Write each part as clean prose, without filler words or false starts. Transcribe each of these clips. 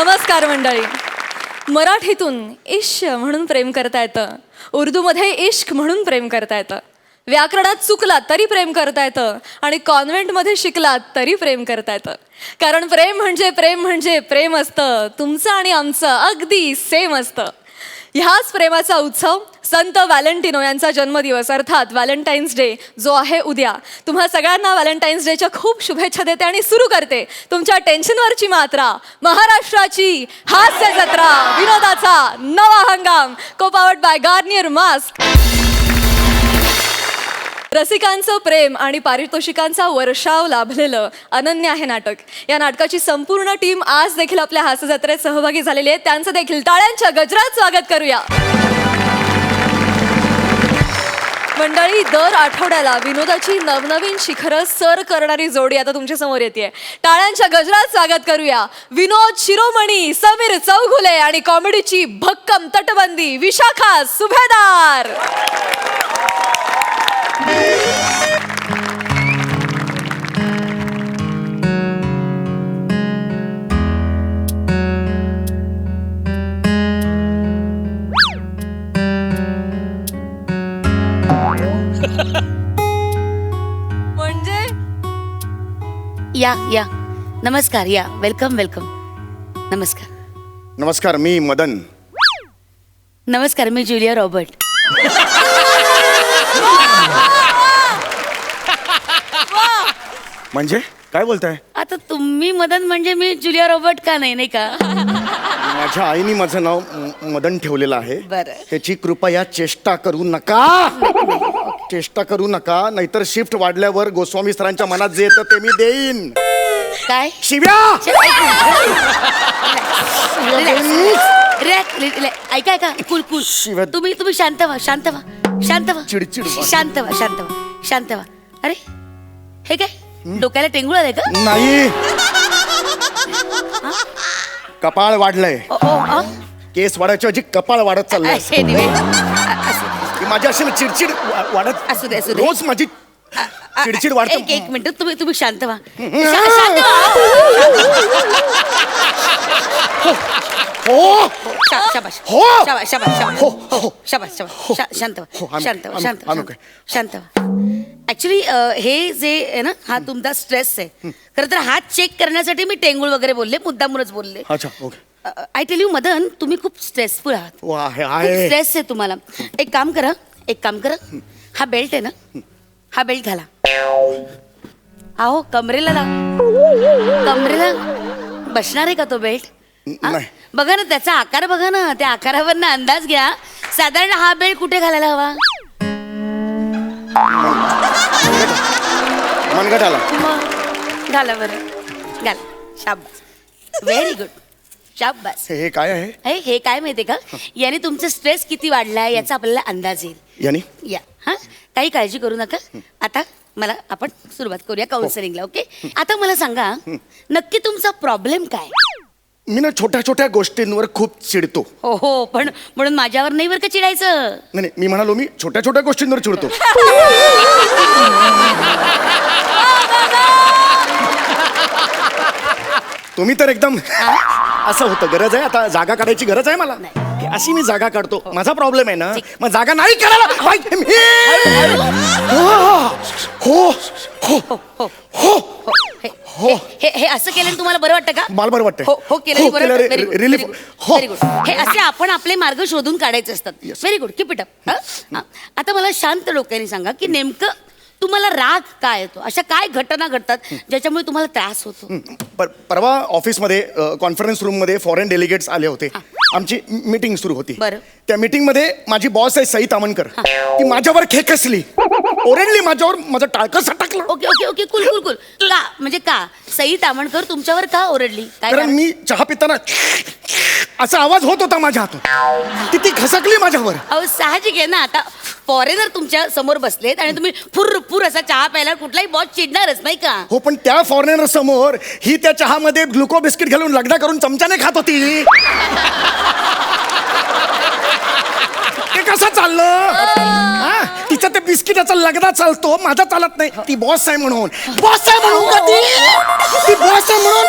नमस्कार मंडळी. मराठीतून इश्क म्हणून प्रेम करता येतं, उर्दूमध्ये इश्क म्हणून प्रेम करता येतं, व्याकरणात चुकलात तरी प्रेम करता येतं आणि कॉन्व्हेंटमध्ये शिकलात तरी प्रेम करता येतं. कारण प्रेम म्हणजे प्रेम असतं, तुमचं आणि आमचं अगदी सेम असतं. ह्याच प्रेमाचा उत्सव संत व्हॅलेंटिनो यांचा जन्मदिवस अर्थात व्हॅलेंटाईन्स डे जो आहे उद्या. तुम्हा सगळ्यांना व्हॅलेंटाईन्स डेच्या खूप शुभेच्छा देते आणि सुरू करते तुमच्या टेन्शनवरची मात्रा. महाराष्ट्राची हास्य जत्रा, विनोदाचा नवा हंगाम, को-पावर्ड बाय गार्नियर मास्क. रसिकांचं प्रेम आणि पारितोषिकांचा वर्षाव लाभलेलं अनन्य आहे नाटक. या नाटकाची संपूर्ण टीम आज देखील आपल्या हास्य जत्रेत सहभागी झालेली आहे. त्यांचं देखील टाळ्यांच्या गजरात स्वागत करूया. मंडळी, दर आठवड्याला विनोदाची नवनवीन शिखरं सर करणारी जोडी आता तुमच्या समोर येते. टाळ्यांच्या गजरात स्वागत करूया विनोद शिरोमणी, समीर चौघुले आणि कॉमेडीची भक्कम तटबंदी विशाखा सुभेदार. म्हणजे या नमस्कार, या वेलकम. नमस्कार. नमस्कार, मी मदन. नमस्कार, मी जुलिया रॉबर्ट. म्हणजे काय बोलताय? आता तुम्ही मदन म्हणजे मी जुलिया रॉबर्ट का नाही का? माझ्या आईने माझं नाव मदन ठेवलेलं आहे. बरं. त्याची कृपया चेष्टा करू नका. चेष्टा करू नका, नाहीतर शिफ्ट वाढल्यावर गोस्वामी सरांच्या मनात जे येतं ते मी देईन. काय शिव्या. ऐका कुल शिवाय- तुम्ही शांत व्हा. चिडचिड व्हा. शांत व्हा. अरे हे काय डोक्याला टेंगुळ आलंय का? नाही, कपाळ वाढलंय. केस वाढायच्या ऐवजी कपाळ वाढत चाललंय. हे दिवे. माझी अशी चिडचिड वाढत असू दे. रोज माझी चिडचिड वाढते. एक मिनिट, तुम्ही शांत व्हा. हो शाबास. हो. शांत व्हा. ऍक्च्युली हे जे आहे ना, हा तुमचा स्ट्रेस आहे. खरं तर हात चेक करण्यासाठी मी टेंगुळ वगैरे बोलले, मुद्दामूनच बोलले. अच्छा, okay. I tell you Madan, तुम्ही खूप स्ट्रेसफुल आहात. खूप स्ट्रेस आहे तुम्हाला. एक काम करा, हा बेल्ट आहे ना, हा बेल्ट घाला. अहो कमरेला बसणार आहे का तो बेल्ट? नाही. बघा ना, त्याचा आकार बघा ना, त्या आकारावरनं अंदाज घ्या साधारण हा बेल्ट कुठे घालायला हवा. मनगटाला. मग घाला बरं, घाला. शाबास, व्हेरी गुड, शाबास. हे काय आहे? हे काय माहितीये का, याने तुमचा स्ट्रेस किती वाढलाय याचा आपल्याला अंदाज येईल. यानी हा, काही काळजी करू नका. आता आपण सुरुवात करूया काउन्सिलिंगला. ओके, आता मला सांगा नक्की तुमचा प्रॉब्लेम काय? मी ना छोट्या छोट्या गोष्टींवर खूप चिडतो. हो, पण म्हणून माझ्यावर नाही बरं का चिडायचं. नाही, मी म्हणालो मी छोट्या छोट्या गोष्टींवर चिडतो. तुम्ही तर एकदम असं होतं. गरज आहे आता, जागा काढायची गरज आहे मला. अशी मी जागा काढतो. माझा प्रॉब्लेम आहे ना, मग जागा नाही करायला पाहिजे. हे असं केलं तुम्हाला बरं वाटतं का? मला बरं वाटतं. हो केलं बरं. रिलीफ. Very good. हे असे आपण आपले मार्ग शोधून काढायचे असतात. Very good, keep it up. आता मला शांत डोक्याने सांगा की नेमकं तुम्हाला राग काय येतो? अशा काय घटना घडतात ज्याच्यामुळे तुम्हाला त्रास होतो? परवा ऑफिसमध्ये कॉन्फरन्स रूम मध्ये फॉरेन डेलिगेट्स आले होते. आमची मीटिंग सुरू होती. बरं. त्या मीटिंग मध्ये माझी बॉस आहे सई तामणकर, ती माझ्यावर खेकसली, ओरडली माझ्यावर, माझं टाळकं सटकलं. ओके कुल का म्हणजे का सई तामणकर तुमच्यावर का ओरडली? काय कारण मी चहा पिताना असा आवाज होत होता माझ्या हातून, ती खसकली माझ्यावर. अहो साहजिक आहे ना, आता फॉरेनर तुमच्या समोर बसलेत आणि तुम्ही फुर असा चहा प्यायला कुठलाही बॉस चिडणारच नाही का? हो, पण त्या फॉरेनर समोर ही त्या चहामध्ये ग्लुको बिस्किट घालून लगडा करून चमच्याने खात होती. ते कसं चाललं? तिच्या ते बिस्किटाचा लगदा चालतो, माझा चालत नाही. ती बॉस आहे म्हणून. बॉस आहे म्हणून का ती बॉस आहे म्हणून.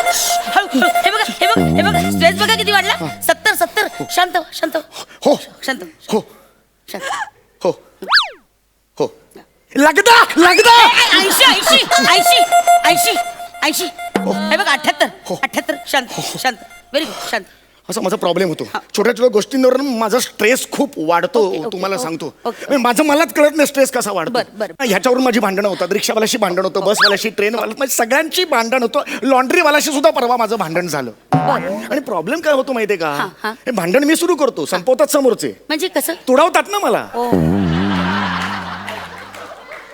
हे बघा स्ट्रेस बघा किती वाढला. 70 शांत शांत हो शांत हो शांत. हो हो लगदा 80 हे बघा 78 शांत शांत व्हेरी गुड शांत. असा माझा प्रॉब्लेम होतो. छोट्या छोट्या गोष्टींवर माझा स्ट्रेस खूप वाढतो. ओके, तुम्हाला ओके, सांगतो ओके. म्हणजे माझं मलाच कळत नाही स्ट्रेस कसा वाढतो. बरं. ह्याच्यावरून माझी भांडणं होतात. रिक्षावाल्याशी भांडण होतं, बसवाल्याशी, ट्रेनवाला, म्हणजे सगळ्यांची भांडण होतं. लॉन्ड्रीवाल्याशी सुद्धा परवा माझं भांडण झालं. आणि प्रॉब्लेम काय होतो माहितीये का, हा. हे भांडण मी सुरू करतो, संपवतात समोरचे, म्हणजे कसं तुडवतात ना मला.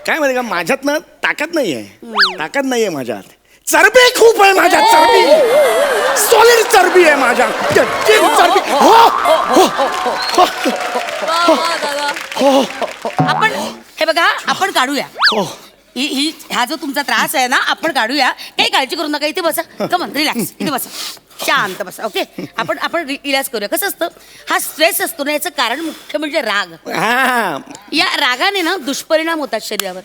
काय माहिती का, माझ्यात ना ताकद नाहीये माझ्यात. चरबी खूप आहे माझ्यात, चरबी, सॉलिड चरबी आहे माझ्यात. चरबी. आपण हे बघा आपण काढूया. हा जो तुमचा त्रास आहे ना आपण काढूया. काही काळजी करू नका. इथे बसा. कमन रिलॅक्स. इथे बसा. शांत बसा. ओके आपण रिलॅक्स करूया. कसं असतं हा स्ट्रेस असतो ना याचं कारण मुख्य म्हणजे राग. या रागाने ना दुष्परिणाम होतात शरीरावर.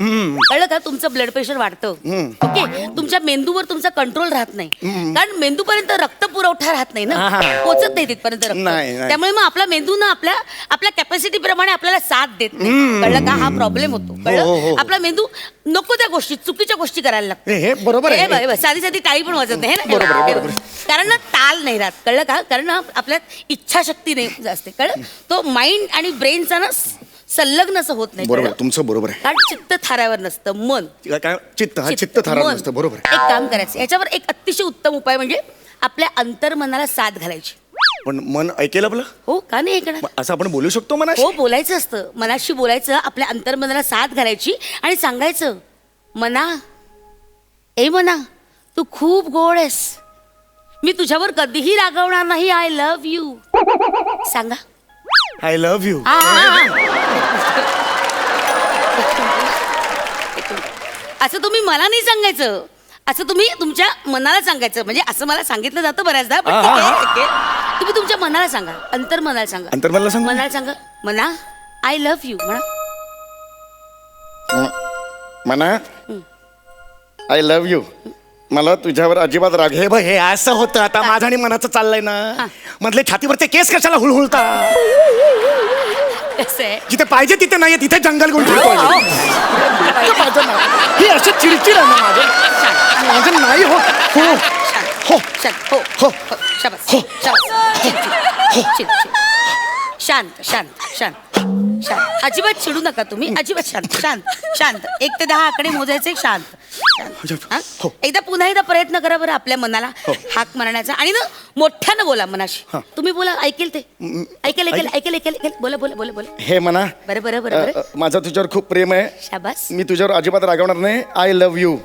कळलं का. तुमचं ब्लड प्रेशर वाढतं. ओके तुमच्या मेंदूवर तुमचा कंट्रोल राहत नाही. कारण मेंदूपर्यंत रक्त पुरवठा राहत नाही ना, पोचत नाही तिथपर्यंत रक्त. त्यामुळे मग आपला मेंदू ना आपल्या कॅपॅसिटी प्रमाणे आपल्याला साथ देत नाही. कळलं का. हा प्रॉब्लेम होतो. कळलं. आपला मेंदू नको त्या गोष्टी चुकीच्या गोष्टी करायला लागतो. हे बरोबर आहे. साधी टाळी पण वाजत नाही ना. बरोबर. कारण ना ताल नाही राहत. कळलं का. कारण आपल्यात इच्छाशक्ती नाही असते. कळलं. तो माइंड आणि ब्रेनचा ना संलग्न असं होत नाही. बरोबर तुमचं बरोबर आहे. कारण चित्त थाऱ्यावर नसतं मन. काय चित्त थारा मन. नसतं. बरोबर. एक काम करायचं याच्यावर एक अतिशय उत्तम उपाय म्हणजे आपल्या अंतर्मनाला साथ घालायची. पण मन ऐकेल आपलं. हो का नाही ऐकणार. असं आपण बोलू शकतो मना. हो बोलायचं असतं. मनाशी बोलायचं. आपल्या अंतर्मनाला साथ घालायची आणि सांगायचं मना तू खूप गोड आहेस. मी तुझ्यावर कधीही रागवणार नाही. I love you. सांगा. I love you. असं तुम्ही मला नाही सांगायचं. असं तुम्ही तुमच्या मनाला सांगायचं. म्हणजे असं मला सांगितलं जातं बऱ्याचदा. पण ठीक आहे. तुम्ही तुमच्या मनाला सांगा. अंतर्मनाला सांगा. अंतर्मनाला सांगू? मनाला सांगा मना आय लव्ह यू म्हणा. मना आय लव्ह यू. मला तुझ्यावर अजिबात राग. हे असं होतं आता माझं आणि मनाचं चाललंय ना. मधले छातीवरचे केस कशाला हुळहुळता. कसं आहे जिथे पाहिजे तिथे नाहीये तिथे जंगल गुल फिरतोय. ही अशी चिडचिड आहे ना माझं नाही हो. हो शांत हो शाबास शांत शांत शांत शांत. अजिबात चिडू नका तुम्ही. अजिबात शांत शांत शांत. 1 ते 10 आकडे मोजायचे. शांत शांत. एकदा पुन्हा एकदा प्रयत्न करा बरं आपल्या मनाला हाक मारण्याचा. आणि ना मोठ्यानं बोला मनाशी. तुम्ही बोला ऐकेल ते. ऐकेल. बोला. हे मना बरं माझं तुझ्यावर खूप प्रेम आहे. शाबास. मी तुझ्यावर अजिबात रागवणार नाही. I love you.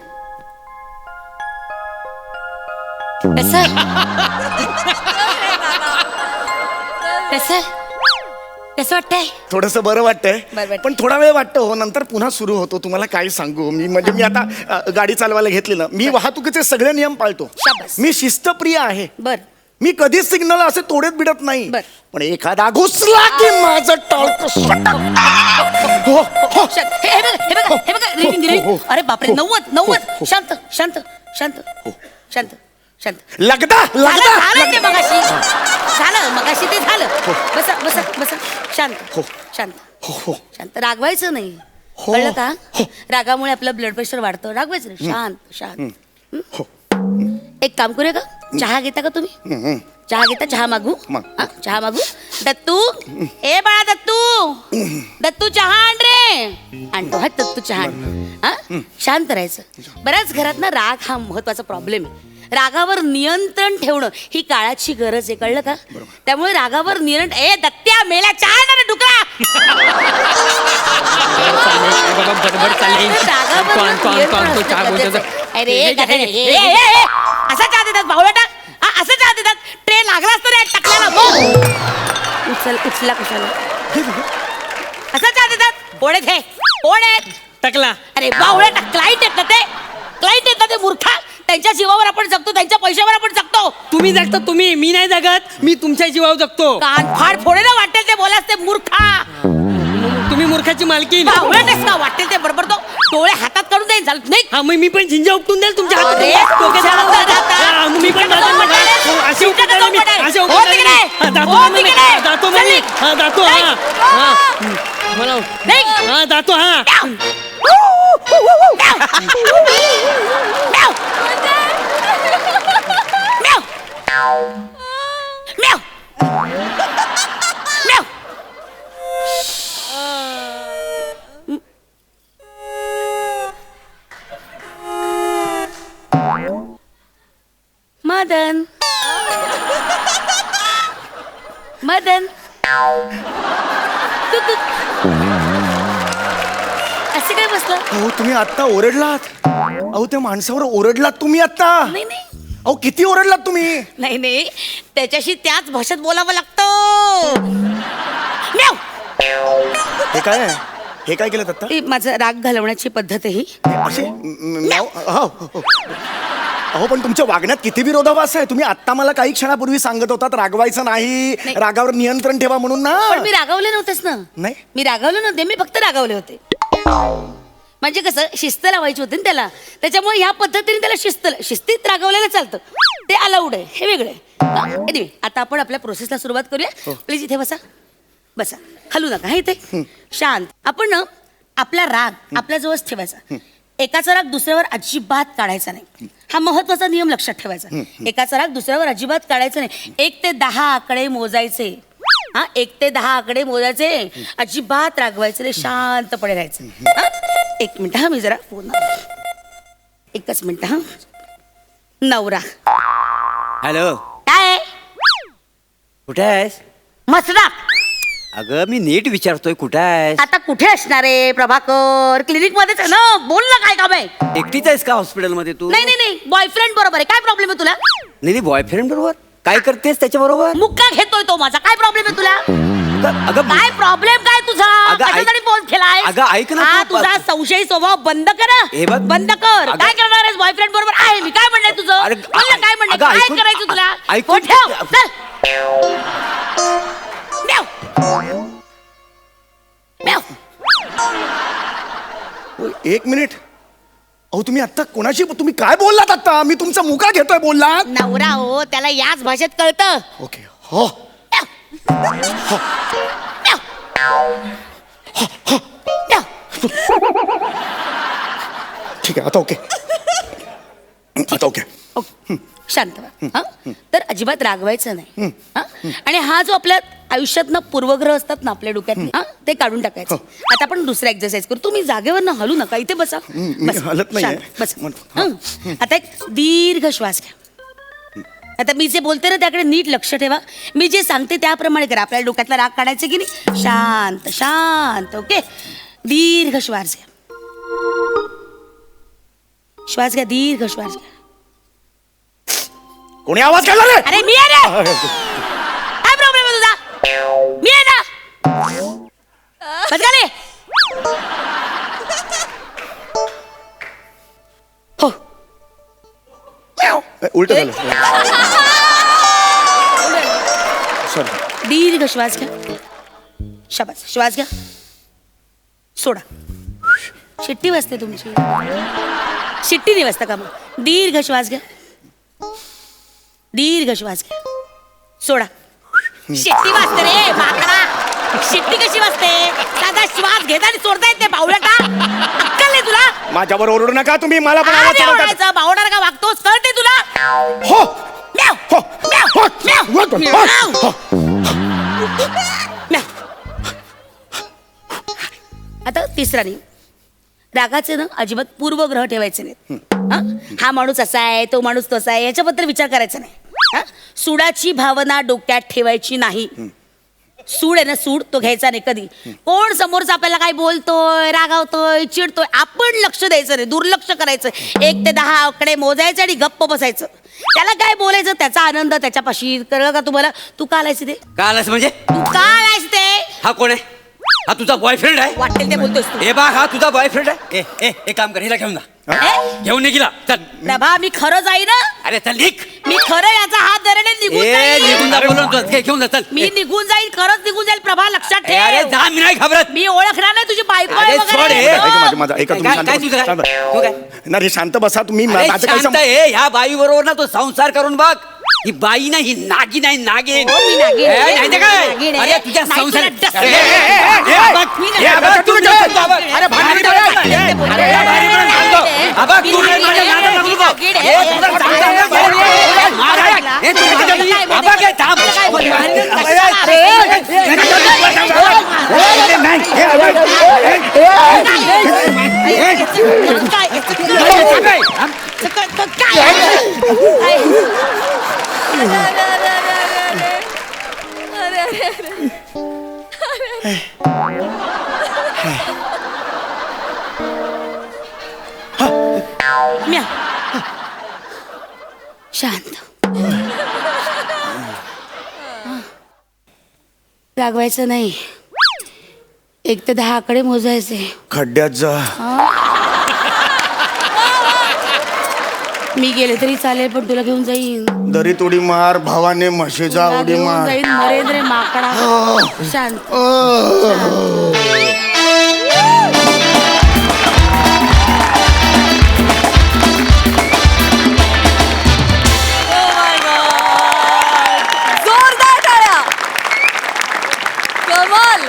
कसं वाटतंय. थोडस बरं वाटतंय. बरं. पण थोडा वेळ वाटतो हो. नंतर पुन्हा सुरू होतो. तुम्हाला काय सांगू मी आता गाडी चालवायला घेतली ना. मी वाहतुकीचे सगळे नियम पाळतो. शाबास. मी शिस्तप्रिय आहे. बर मी कधीच सिग्नल असे तोडत बिडत नाही. बर. पण एखादा घुसला की माझं टाळतं. हे बघा रिंग. अरे बापरे 90. शांत लगदा झालं ते मगाशी ते झालं. बसा शांत. रागवायचं नाही. कळलं का. रागामुळे आपलं ब्लड प्रेशर वाढतं. रागवायचं नाही. शांत. एक काम करूया का. चहा घेता का तुम्ही. चहा घेता. चहा मागू. चहा मागू. दत्तू ए बाळा दत्तू चहा आण रे. आणतो हा दत्तू चहा आण. शांत राहायचं. बऱ्याच घरात ना राग हा महत्वाचा प्रॉब्लेम आहे. रागावर नियंत्रण ठेवणं ही काळाची गरज आहे. कळलं का. त्यामुळे रागावर नियंत्रण. दत्त्या मेला चहा ना रे डुकरा. असा चहा देतात भावळटा. असं चहा देतात. ट्रे लागलाच तर टाकल्याला उचला कशाला. असा चहा देतात. ओढेत टाकला. अरे बावळटा. क्लाइंट येतात ते मूर्खा. त्यांच्या जीवावर आपण जगतो. त्यांच्या पैशावर आपण जगतो. तुम्ही जगता तुम्ही. मी नाही जगत. मी तुमच्या जीवावर जगतो. कान फाड फोडे ना वाटेल ते बोलास ते मूर्खा. तुम्ही मूर्खाची मालकीन. बावळटेस का वाटेल ते बरोबर तो डोळे हातात काढून जाईल झालं नाही. हा मग मी पण झिंजा उपटून द्याल तुमच्या अरे, हातात. डोक्यात शांत हात राहता. घाला. हा, मग मी पण चिंता जातो. नको पडायला. असे चिंता उपटणार नको मी. पडायला. असे हो उपटणार तिकडे. मी. हा, जातो हो ना मी. तिकडे. हा, जातो चल मी. निघ. हा, जातो. नाही. हा मला नाही. हा जातो. हा म्याव. म्याव. म्याव. म्याव. मदन मदन असे काय बसलं? अहो तुम्ही आत्ता ओरडलात. अहो त्या माणसावर ओरडलात तुम्ही आत्ता. नाही नाही अहो किती ओरडलात तुम्ही. नाही नाही त्याच्याशी त्याच भाषेत बोलावं लागतं. म्याव. हे काय आहे? हे काय केलं आत्ता? ही माझं राग घालवण्याची पद्धत आहे ही. असे अहो पण तुमच्या वागण्यात किती विरोधाभास आहे. तुम्ही आत्ता मला काही क्षणापूर्वी सांगत होतात रागवायचं नाही, नाही. रागावर नियंत्रण ठेवा म्हणून ना. पण मी रागावले नव्हतेच ना. नाही. मी रागावले नव्हते, मी फक्त रागावले होते. म्हणजे कसं शिस्त लावायची होती ना त्याला, त्याच्यामुळे ह्या पद्धतीने त्याला शिस्तीत रागवलेलं चालतं. ते अलाउड आहे, हे वेगळं आहे. Anyway, आता आपण आपल्या प्रोसेसला सुरुवात करूया. प्लीज इथे बसा बसा, हलू नका. हा इथे शांत. आपण ना आपला राग आपल्या जवळच ठेवायचा. एकाचा राग दुसऱ्यावर अजिबात काढायचा नाही. हा महत्वाचा नियम लक्षात ठेवायचा. एकाचा राग दुसऱ्यावर अजिबात काढायचा नाही. 1 ते 10 आकडे मोजायचे. हा 1 ते 10 आकडे मोजायचे. अजिबात रागवायचं नाही, शांतपणे राहायचं. हा? 1 मिनिट हा, मी जरा फोन. 1च मिनिट हा. नवरा हॅलो, काय कुठे आहेस? मसरा अगं मी नीट विचारतोय कुठे आहेस? आता कुठे असणार आहे प्रभाकर? क्लिनिक मध्येच आहे ना. बोल ना काय काम आहे. एकटीच आहेस का हॉस्पिटलमध्ये तू? नाही नाही नाही बॉयफ्रेंड बरोबर आहे. काय प्रॉब्लेम आहे तुला? नाही बॉयफ्रेंड बरोबर काय करतेस त्याच्या बरोबर? मुक्का घेतोय तो माझा. काय प्रॉब्लेम आहे तुला? अगं काय प्रॉब्लेम काय तुझा? अगं, ऐक- कशासाठी फोन केलाय? अगं, ऐक ना हा तू- तुझा संशयी स्वभाव बंद कर. हे बघ. बंद कर. अगं- काय करणार आहेस बॉयफ्रेंड बरोबर? आहे मी. काय म्हणणं आहे तुझं? अरे, बोल ना, काय म्हणणं आहे? अगं, काय ऐकून- करायचं तुला? ऐकून- फोन ठेव. चल. म्याव. म्याव. 1 मिनिट. अहो तुम्ही आत्ता कोणाशी तुम्ही काय बोललात आत्ता? मी तुमचा मुका घेतोय बोललात. नवरा हो, त्याला याच भाषेत कळतं. ओके हो. ठीक आहे आता ओके. आता ओके. शांत व्हा. हा? तर अजिबात रागवायचं नाही. हा? आणि हा जो आपल्या आयुष्यात ना पूर्वग्रह असतात ना आपल्या डोक्यात, हा? ते काढून टाकायचं. आता आपण दुसरा एक्सरसाइज करू. तुम्ही जागेवर ना हलू नका. इथे बसा. मी बसा. हलत नाहीये. शांत. बसा. आता एक दीर्घ श्वास घ्या. आता मी जे बोलते ना त्याकडे नीट लक्ष ठेवा. मी जे सांगते त्याप्रमाणे करा. आपल्या डोक्यातला राग काढायचा की नाही. शांत शांत. ओके. दीर्घ श्वास घ्या. श्वास घ्या. दीर्घ श्वास घ्या. कोणी आवाज काढला रे? अरे मी आहे ना. काय प्रॉब्लेम आहे तुझा? मी आहे ना. बस का रे? हो. उलट झालं. सॉरी. दीर्घ श्वास घ्या. शाबास. श्वास घ्या. सोडा. शिट्टी वाजते तुमची. शिट्टी नाही वाजता का मग? दीर्घ श्वास घ्या. दीर्घ श्वास घ्या. सोडा. शिट्टी वाजते रे माकडा. शिट्टी कशी वाजते? साधा श्वास घेता आणि सोडता येते. बावळटा अक्कल नाही तुला? माझ्यावर ओरडू नका तुम्ही. मला पण आवाज आधी चढवतात. ओरडायचं. बावळटा का वागतोस? कळते तुला? हो म्याव. हो म्याव. हो. म्याव. म्याव. हो. म्याव. आता तिसरा नियम. रागाचे ना अजिबात पूर्वग्रह ठेवायचे नाहीत. हा माणूस असा आहे, तो माणूस तसा आहे, याच्याबद्दल विचार करायचा नाही. हा? सूडाची भावना डोक्यात ठेवायची नाही. सूड आहे ना, सूड तो घ्यायचा नाही कधी. कोण समोरचा आपल्याला काय बोलतोय, रागावतोय, चिडतोय, आपण लक्ष द्यायचं नाही, दुर्लक्ष करायचं. 1 ते 10 आकडे मोजायचे आणि गप्प बसायचं. त्याला काय बोलायचं त्याचा आनंद त्याच्यापाशी. कळलं का तुम्हाला? तू का आलायस ते? का आलास म्हणजे? तू का आलायस ते? हा कोण आहे? हा तुझा बॉयफ्रेंड आहे? वाटेल ते बोलतोस तू. ए बा हा तुझा बॉयफ्रेंड आहे? ए काम कर, हिला घेऊन जा. ए? घेऊन ये गेला. चल. प्रभा मी खरं जाईन ना. अरे चल निघ. मी खरं याचा हात धरणे निघून ए निघून जा जाईन. बोलून घेऊन जा चल. मी निघून जाईल, खरंच निघून जाईल प्रभा, लक्षात ए, अरे ठेव. जा, मी नाही घाबरत. मी ओळखणार नाही तुझी बायको आहे अरे सोड वगैरे. हे. ऐका माझं ऐका तुम्ही काय शांत काय बसा. तुझं काय? शांत बसा. तू काय? नाही शांत बसा तुम्ही अरे माझं काय शांत आहे. ह्या बाई बरोबर ना तो संसार करून बघ. ही बाई नाही, ही नागिन आहे, नागिन. हो, मी नागिन ए, आहे. नाही ते काय? नागिन आहे. अरे तुझ्या नाही, संसार तुला डस- ए, ए, ए, ए, ए, बघ. मी ए, नाही- बघ, तू मी नाही- नाही- अरे भांडण मी करायला नाही- पाहिजे. मी अरे नाही- भांडण करायला सांगतो. अबा, तू नाही माझ्या नादात लागू नको. ए, तुला सांगतो ना, महाराज. ए, तू माझ्या नाही. अबा, काय थांब. शांत रागवायचं नाही. 1 ते 10 आकडे मोजायचे. खड्ड्यात जा. मी गेले तरी चालेल, पण तुला घेऊन जाईन. दरीत उडी मार भावाने म्हशीचा तुला उडी घेऊन मार. जाईन मरेंद्र माकडा. शांत. जोरदार टाळ्या. कमाल.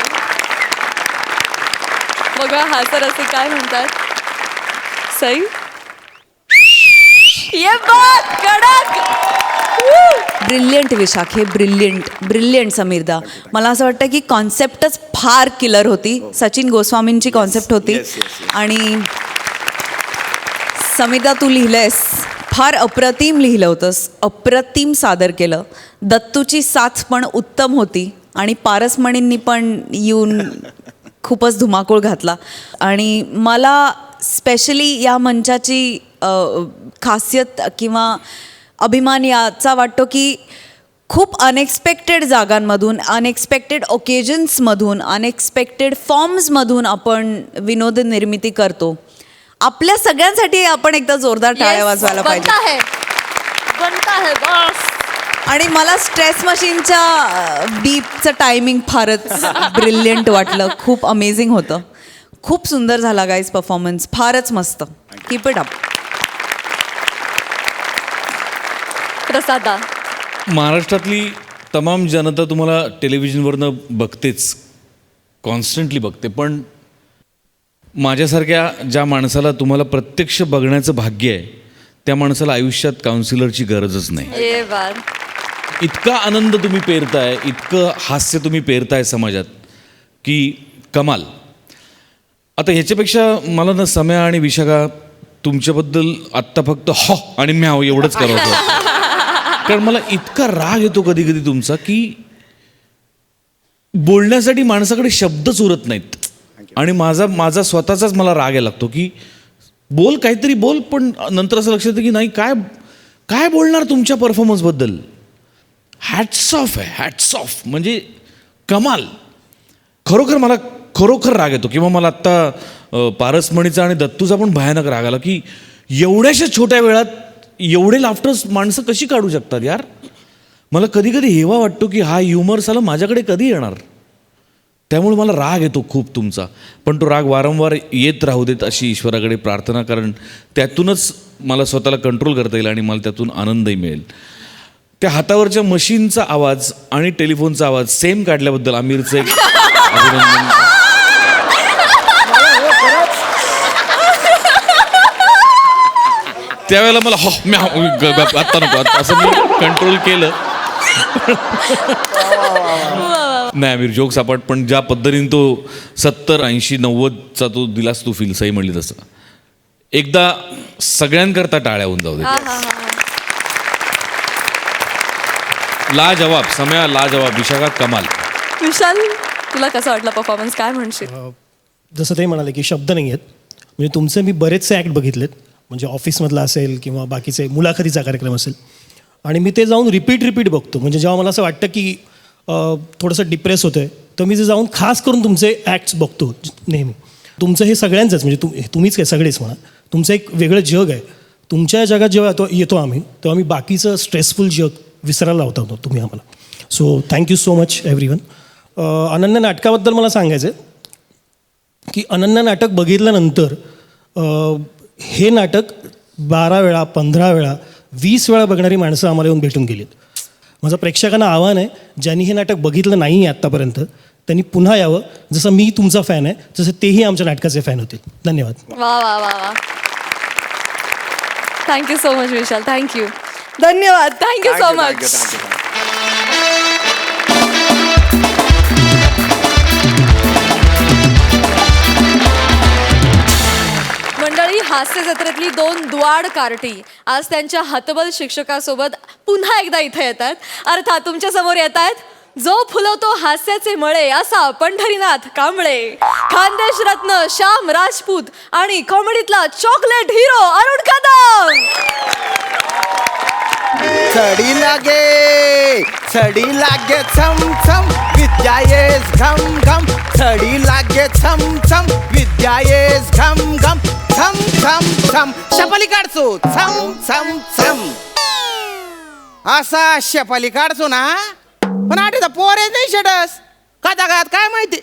बघा हा तर असे काय म्हणतात. सई ये बात कडक. ब्रिलियंट विशाखे, ब्रिलियंट समीरदा. मला असं वाटतं की कॉन्सेप्टच फार किलर होती. सचिन गोस्वामींची कॉन्सेप्ट होती. आणि समीरदा तू लिहिलंयस, फार अप्रतिम लिहिलं होतंस, अप्रतिम सादर केलं. दत्तूची साथ पण उत्तम होती आणि पारसमणींनी पण येऊन खूपच धुमाकूळ घातला. आणि मला स्पेशली या मंचाची खासियत किंवा अभिमान याचा वाटतो की खूप अनएक्सपेक्टेड जागांमधून, अनएक्सपेक्टेड ओकेजन्समधून, अनएक्सपेक्टेड फॉर्म्समधून आपण विनोद निर्मिती करतो. आपल्या सगळ्यांसाठी आपण एकदा जोरदार टाळ्या वाजवायला पाहिजे. बनता है बस. आणि मला स्ट्रेस मशीनच्या बीपचं टायमिंग फारच ब्रिलियंट वाटलं. खूप अमेझिंग होतं. खूप सुंदर झाला गाईज परफॉर्मन्स. फारच मस्त. Keep it up. प्रसादा. महाराष्ट्रातली तमाम जनता तुम्हाला टेलिव्हिजनवरनं बघतेच, कॉन्स्टंटली बघते. पण माझ्यासारख्या ज्या माणसाला तुम्हाला प्रत्यक्ष बघण्याचं भाग्य आहे, त्या माणसाला आयुष्यात काउन्सिलरची गरजच नाही. ये बात. इतका आनंद तुम्ही पेरताय, इतकं हास्य तुम्ही पेरताय समाजात की कमाल. आता ह्याच्यापेक्षा मला ना सम्या आणि विशाखा तुमच्याबद्दल आत्ता फक्त हो आणि म्याव एवढंच करवतं. कारण मला इतका राग येतो कधी कधी तुमचा की बोलण्यासाठी माणसाकडे शब्दच उरत नाहीत. आणि माझा स्वतःचाच मला राग यायला लागतो की बोल, काहीतरी बोल, पण नंतर असं लक्षात येतं की नाही, काय काय बोलणार तुमच्या परफॉर्मन्सबद्दल. हॅट्स ऑफ आहे, हॅट्स ऑफ. म्हणजे कमाल. मला खरोखर राग येतो. किंवा मला आत्ता पारसमणीचा आणि दत्तूचा पण भयानक राग आला की एवढ्याशा छोट्या वेळात एवढे लाफ्टर्स माणसं कशी काढू शकतात यार. मला कधी कधी हेवा वाटतो की हा ह्युमर साला माझ्याकडे कधी येणार. त्यामुळे मला राग येतो खूप तुमचा. पण तो राग वारंवार येत राहू देत अशी ईश्वराकडे प्रार्थना, कारण त्यातूनच मला स्वतःला कंट्रोल करता येईल आणि मला त्यातून आनंदही मिळेल. त्या हातावरच्या मशीनचा आवाज आणि टेलिफोनचा आवाज सेम काढल्याबद्दल आमिरचं एक अभिनंदन. त्यावेळेला मला हो आत्ता नको असं मी कंट्रोल केलं. नाही आमिर, जोक्स अपार्ट, पण ज्या पद्धतीने तो 70, 80, 90चा तो दिलास तू फील, सही म्हणली तसं. एकदा सगळ्यांकरता टाळ्या होऊन जाऊ दे. लाजवाब सम्या, लाजवाब विशाखा, कमाल. विशाल, तुला कसं वाटलं परफॉर्मन्स, काय म्हणशील? जसं ते म्हणाले की शब्द नाही आहेत. म्हणजे तुमचे मी बरेचसे ॲक्ट बघितलेत, म्हणजे ऑफिसमधला असेल किंवा बाकीचे मुलाखतीचा कार्यक्रम असेल, आणि मी ते जाऊन रिपीट बघतो. म्हणजे जेव्हा मला असं वाटतं की थोडंसं डिप्रेस होतं आहे तर मी जे जाऊन खास करून तुमचे ॲक्ट्स बघतो नेहमी. तुमचं हे सगळ्यांचंच म्हणजे तुम्हीच काय सगळेच म्हणा, तुमचं एक वेगळं जग आहे. तुमच्या जगात जेव्हा येतो आम्ही तेव्हा आम्ही बाकीचं स्ट्रेसफुल जग विसरायला लावता तुम्ही आम्हाला. So thank you so much everyone. Ananya नाटकाबद्दल मला सांगायचं आहे की अनन्या नाटक बघितल्यानंतर हे नाटक 12 वेळा 15 वेळा 20 वेळा बघणारी माणसं आम्हाला येऊन भेटून गेलीत. माझं प्रेक्षकांना आव्हान आहे, ज्यांनी हे नाटक बघितलं नाही आहे आत्तापर्यंत त्यांनी पुन्हा यावं. जसं मी तुमचा फॅन आहे तसं तेही आमच्या नाटकाचे फॅन होतील. धन्यवाद. वा वा वा वा. थँक्यू सो मच विशाल. थँक्यू. धन्यवाद. Thank you so much. मंडळी, हास्य जत्रेतली 2 दुआड कार्टी आज त्यांच्या हतबल शिक्षकासोबत पुन्हा एकदा इथे येतात. अर्थात तुमच्या समोर येत आहेत जो फुलवतो हास्याचे मळे असा पंढरीनाथ कांबळे, खानदेश रत्न श्याम राजपूत आणि कॉमेडीतला चॉकलेट हिरो अरुण कदम. छडी लागे छम छम विद्या येस घम घम. छडी लागे छम छम विद्या येस घम घम. छम छम छम शपाली काढतो छम छम छम. असा शपाली काढतो ना, पण आठवता पोर आहे नाही शेडस का जागात काय माहिती.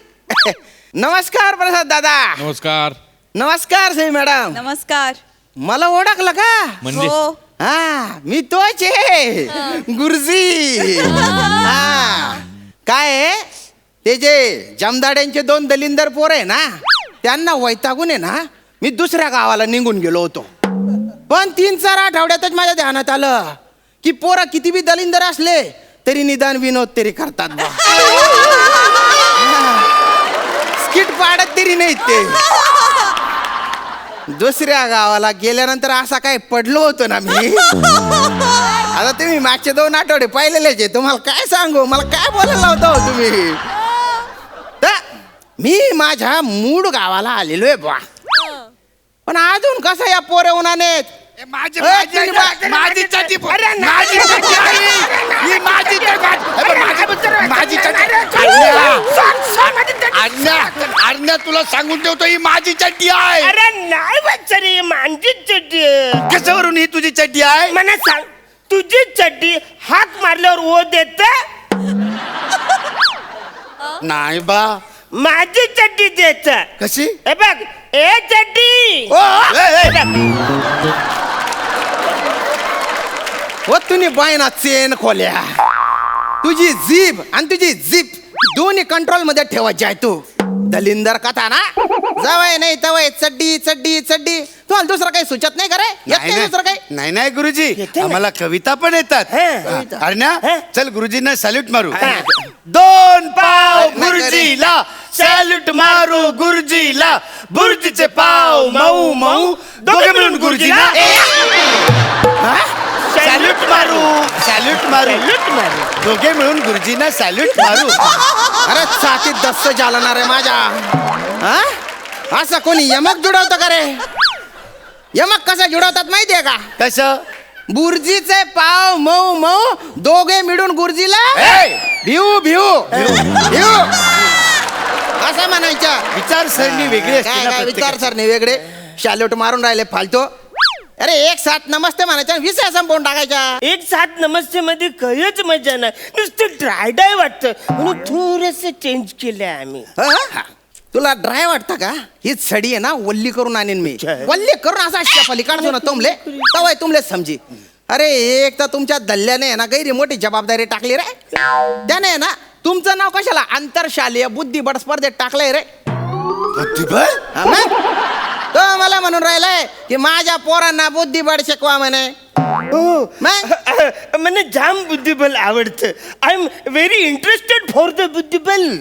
नमस्कार प्रसाद दादा. नमस्कार. नमस्कार सई मॅडम. नमस्कार. मला ओळखलं का? म्हणजे हो. हा मी तोच आहे गुरुजी. हा काय आहे, ते जे जमदाड्यांचे 2 दलिंदर पोर आहे ना, त्यांना वैतागून आहे ना मी दुसऱ्या गावाला निघून गेलो होतो. पण 3-4 आठवड्यातच माझ्या ध्यानात आलं की पोरं किती बी दलिंदर असले तरी निदान विनोद तरी करतात बा. स्किट पाडत तरी नाहीत ते. दुसऱ्या गावाला गेल्यानंतर असा काय पडलो होतो ना मी. आता तुम्ही मागचे 2 आठवडे पाहिलेलेच आहे, तुम्हाला काय सांगू, मला काय बोलायला होता हो तुम्ही. तर मी माझ्या मूळ गावाला आलेलो आहे बा. पण अजून कसं या पोरे उन्हाने माझी तुला सांगून ठेवतो ही माझी चड्डी आहे. अरे नाही बच्चरी, माझी चड्डी. कशावरून ही तुझी चड्डी आहे? मला सांग, तुझी चड्डी हात मारल्यावर ओ देत? नाही बा. माझी चड्डी देत. कशी? हे बघ, ए चड्डी. हो तुम्ही बायना चेन खोल्या. तुझी जीभ आणि तुझी जीप दोन्ही कंट्रोल मध्ये ठेवायची आहे. तू दलिंदर कथा ना, जवळ नाही तवय चड्डी चड्डी चड्डी. तुम्हाला दुसरं काही सुचत नाही का रे? येत नाही दुसरं काही? नाही नाही गुरुजी, आम्हाला कविता पण येतात. अरण्या चल गुरुजींना सॅल्यूट मारू. 2 पाव गुरुजीला सॅल्यूट मारू गुरुजीला. बुर्जीचे पाव मऊ मऊ दोघे मिळून गुरुजीला सॅल्यूट मारू. सॅल्यूट मारू दोघे मिळून गुरुजींना सॅल्यूट मारू. अरे छातीत दस्त जालणार आहे माझ्या. हा असं कोणी यमक जुडवतं का रे? यमक कसं जुडवतात माहितीये का? कसं? बुर्जीचे पाव मऊ मऊ दोघे मिळून गुरुजीला भिऊ भिऊ भिऊ असं म्हणायचं. विचारसरणी वेगळी असते ना काय विचारसरणी वेगळे. सॅल्यूट मारून राहिले फालतू. अरे 1 साथ नमस्ते म्हणायच्या, 20 संपवून टाकायच्या. 1 साथ नमस्ते मध्ये काहीच मजा नाही, नुसतं ड्राय वाटतं म्हणून थोडस चेंज केलंय आम्ही. तुला ड्राय वाटतं का? ही छडी आहे ना वल्ली करून आणीन मी. वल्ली करून असा शपाली काढतो ना तुमले तवय तुमले समजी. अरे एक तर तुमच्या दल्ल्याने आहे ना गैरी मोठी जबाबदारी टाकली रे. त्याने आहे ना तुमचं नाव कशाला आंतरशालेय बुद्धिबळ स्पर्धेत टाकलंय रे. बुद्धिबळ? तो मला म्हणून राहिलाय की माझ्या पोरांना बुद्धिबळ शिकवा म्हणे. मला जाम बुद्धिबल आवडतं. I am very interested for the बुद्धिबल.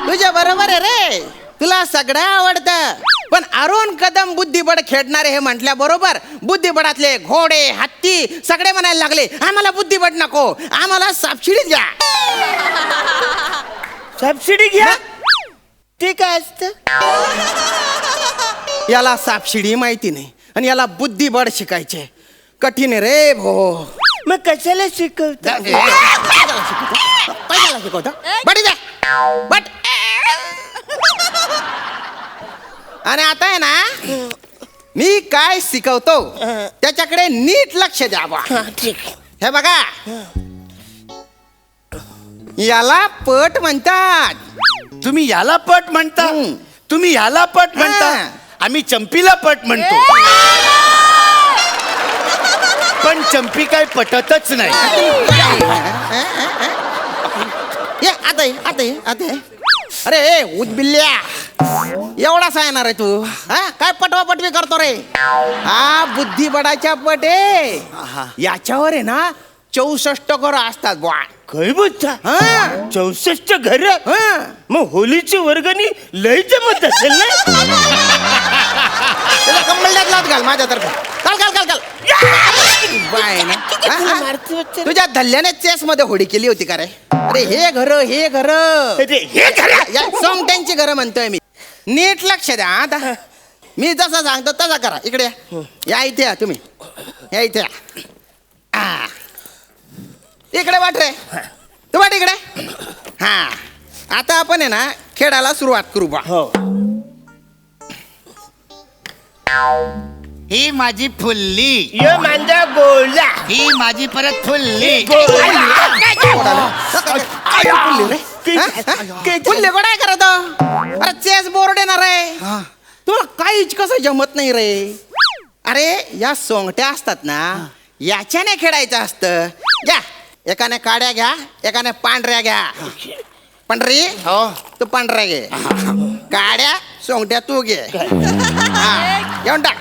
तुझ्या बरोबर आहे रे, तुला सगळं आवडतं. पण अरुण कदम बुद्धिबळ खेळणारे हे म्हटल्या बरोबर बुद्धिबळातले घोडे हत्ती सगळे म्हणायला लागले आम्हाला बुद्धिबळ नको, आम्हाला सबसिडी द्या. सबसिडी घ्या? ते काय असतं? याला सबसिडी माहिती नाही आणि याला बुद्धिबळ शिकायचे. कठीण आहे रे भो. मग कशाला शिकवता? कशाला शिकवतो? बडी द्या बट आणि आता आहे ना मी काय शिकवतो त्याच्याकडे नीट लक्ष द्या बा. ठीक. हे बघा याला पट म्हणतात. तुम्ही याला पट म्हणता, तुम्ही याला पट म्हणता, हा. आम्ही चंपीला पट म्हणतो. पण चंपी काय पटतच नाही. ये आता ये, आता ये, आता ये. अरे उदबिल्ल्या एवढाच येणार आहे तू हा? काय पटवा पटवी करतो रे? हा बुद्धी बडाच्या पट आहे. याच्यावर आहे ना 64 घर असतात बुवा. काय बोलता? हा 64 घर. हा. मग होलीची वर्गणी लय जमत असेल ना. त्याला कंबलड्यात लात घाल माझ्यातर्फे. घाल घाल घाल घाल. बाय ना. हा, हा. तुझ्या धल्ल्याने चेस मध्ये होडी केली होती का रे? अरे हे घर हे घर अरे हे घर. या सोंगट्यांची घरं म्हणतोय मी. नीट लक्ष द्या आता. मी जसं सांगतो तसा करा. इकडे या. या इथे या तुम्ही. या इथे या. आ. इकडे वाट रे. तू वाट इकडे. हा आता आपण आहे ना खेळायला सुरुवात करू बा. हो. ही माझी फुल्ली, ये माझा गोला. ही माझी परत फुल्ली. फुल्ले काय करत? अरे चेस बोर्ड येणार आहे. तुला काहीच कसं जमत नाही रे. अरे या सोंगट्या असतात ना याच्याने खेळायचं असतं. घ्या एकाने काड्या घ्या, एकाने पांढऱ्या घ्या. पांढरी हो तू पांढऱ्या घे, काड्या सोंगट्या तू घे. हा घेऊन टाक.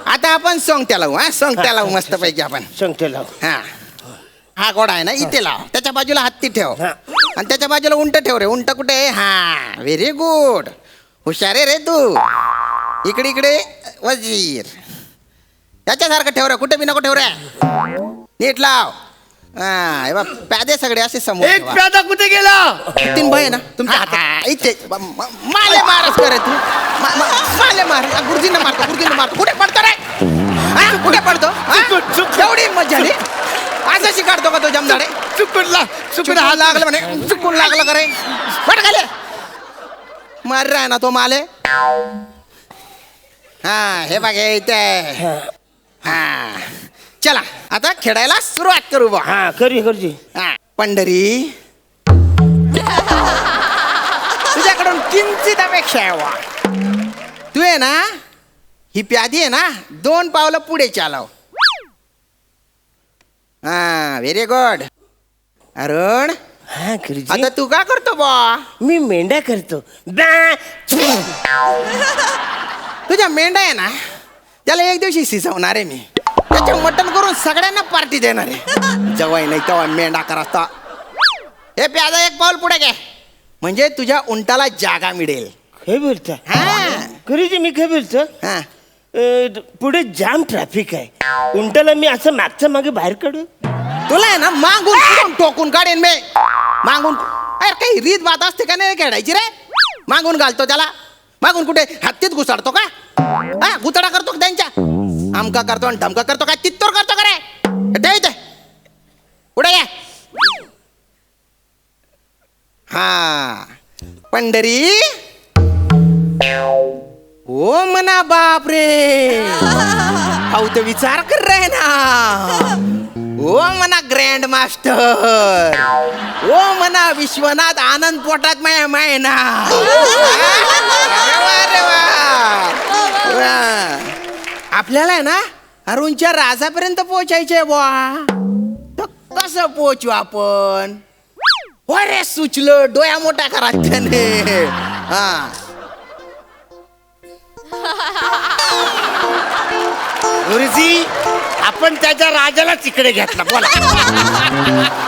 आता आपण सोंगट्या लावू. हा सोंगट्या लावू मस्त पैकी आपण. सांगते लाव. हा हा घोडा आहे ना इथे लाव. त्याच्या बाजूला हत्ती ठेव हा. आणि त्याच्या बाजूला उंट ठेव रे. उंट कुठे आहे? हा व्हेरी गुड. हुशार आहे रे तू. इकडे इकडे वजीर. याच्यासारखं ठेव रे. कुठे बी नको ठेव रे. नीट लाव. हा हे बघ प्यादे सगळे असे समोर एक ठेवा. प्यादा कुठे गेला? 3 भय ना तुमच्या हातात. इथे माले मारच करे तू. माले मार. गुरुजींना मारतो, गुरुजींना मारतो. कुठे पडतो रे? हा? कुठे पडतो? हा? एवढी मजा झाली. असं शिकाडतो का तो जमदाडे? चुकून हा लागलं म्हणे. चुकून लागलं का रे? पट खाली. मार रे ना तो माले. हा हे बघ हे इथे. हा चला आता खेळायला सुरुवात करू बा. हा करी करजी. हा, पंढरी तुझ्याकडून किंचित अपेक्षा आहे वा. तू आहे ना ही प्यादी आहे ना 2 पावलं पुढे चालव. हा व्हेरी गुड. अरुण हा करजी. आता तू का करतो बा? मी मेंढ्या करतो. बा. तुझ्या मेंढा आहे ना त्याला एक दिवशी शिजवणार आहे मी. त्याचे मटण करून सगळ्यांना पार्टी देणार आहे. जवाई नाही तेव्हा मेंढा करता. हे प्यादा 1 पाऊल पुढे घे म्हणजे तुझ्या उंटाला जागा मिळेल. काय बोलता? हा करजी मी काय बोलतो? हा पुढे जाम ट्रॅफिक आहे. उंटाला मी असं मागच्या मागे बाहेर काढू? तुला आहे ना मागून पुढून टोकून काढेन मी. मागून अरे काही रीत बात असते का नाही खेळायची रे. मागून घालतो त्याला. मागून कुठे हत्तीत घुसाडतो का? हा गुतडा करतो का त्यांच्या? आमका करतो आणि धमका करतो काय? तित्तोर करतो का रे? ठेव इथे. पुढे ये. हा पंढरी. ओ मना बाप रे. हाऊ तर विचार कर रहे ना. ओ मना ग्रँड मास्टर. ओ मना विश्वनाथ आनंद पोटात माय ना. अरे वा. आपल्याला आहे ना अरुणच्या राजापर्यंत पोहोचायचंय बुवा. तर कसं पोहोचू आपण? अरे सुचलं. डोया मोठा करा त्याने. हा गुरुजी आपण त्याच्या राजाला तिकडे घेतला. बोला.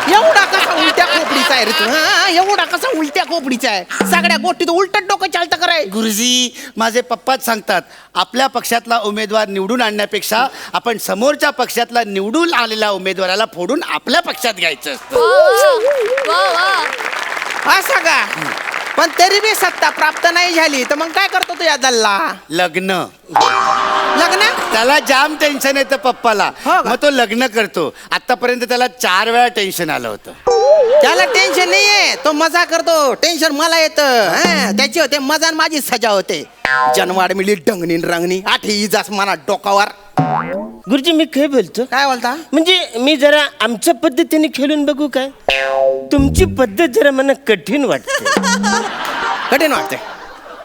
एवढा कसा उलट्या खोपडीचा आहे रे तू? हा एवढा कसा उलट्या खोपडीचा आहे? सगळ्या गोष्टीत उलट डोकं चालतं कराय. गुरुजी माझे पप्पाच सांगतात आपल्या पक्षातला उमेदवार निवडून आणण्यापेक्षा आपण समोरच्या पक्षातला निवडून आलेल्या उमेदवाराला फोडून आपल्या पक्षात घ्यायचं. असं का? पण तरी बी सत्ता प्राप्त नाही झाली तर मग काय करतो तू या दल्ला? लग्न. लग्न लग्न त्याला जाम टेन्शन येतं पप्पाला, हो का? मग तो लग्न करतो. आतापर्यंत त्याला 4 वेळा टेन्शन आलं होतं. त्याला टेन्शन नाहीये, तो मजा करतो. टेन्शन मला येतं. त्याची होते मजा आणि माझी सजा होते. जनवाड मिळी डंगणी रंगणी 8 इजास मना डोकावर. गुरुजी मी काय बोलतो, काय बोलता? म्हणजे मी जरा आमच्या पद्धतीने खेळून बघू काय? तुमची पद्धत जरा मला कठीण वाटते. कठीण वाटते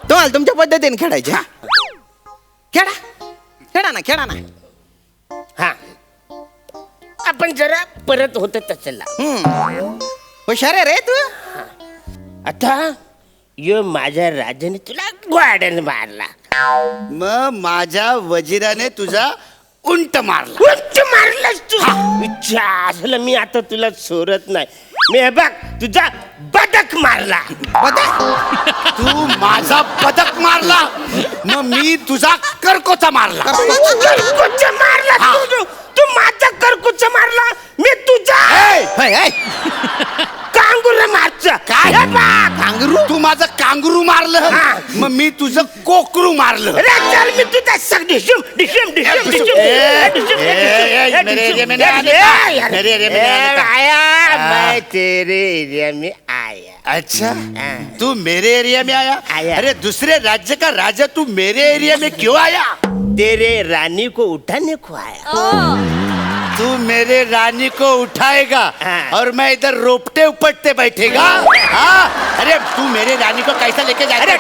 तुम्हाला तुमच्या पद्धतीने खेळायचे. खेळा खेळा ना, खेळा ना. हा, आपण जरा परत होत तसला. हुशार आहे रे तू. आता यो माझ्या राजाने तुला ग्वाड्याने मारला, मग माझ्या वजिराने तुझा उंट मारला. उंच मारलास तू. इच्छा असलं मी आता तुला सोडत नाही. मी हे बघ तुझा बदक मारला. तू माझा पदक मारला, मग मी तुझा करकोचा मारला. करकुच मारला तू. तू माझा करकुच मारला, मी तुझा कांगुर मारचा. काय कांगरू? तू माझं कांगरू मारलं, मग मी तुझं कोकरू मारलं. अरे चल मी तुझा सग डिशुम डिशुम डिशुम डिशुम आया मैं तेरे एरिया में आया. अच्छा, तू मेरे एरिया में आया? आया. अरे दूसरे राज्य का राजा तू मेरे एरिया में क्यों आया? तेरे रानी को उठाने को आया. तू मेरे रानी को उठाएगा हाँ. और मैं इधर रोपटे उपटते बैठेगा. हाँ, अरे तू मेरे रानी को कैसा लेके जाएगा? अरे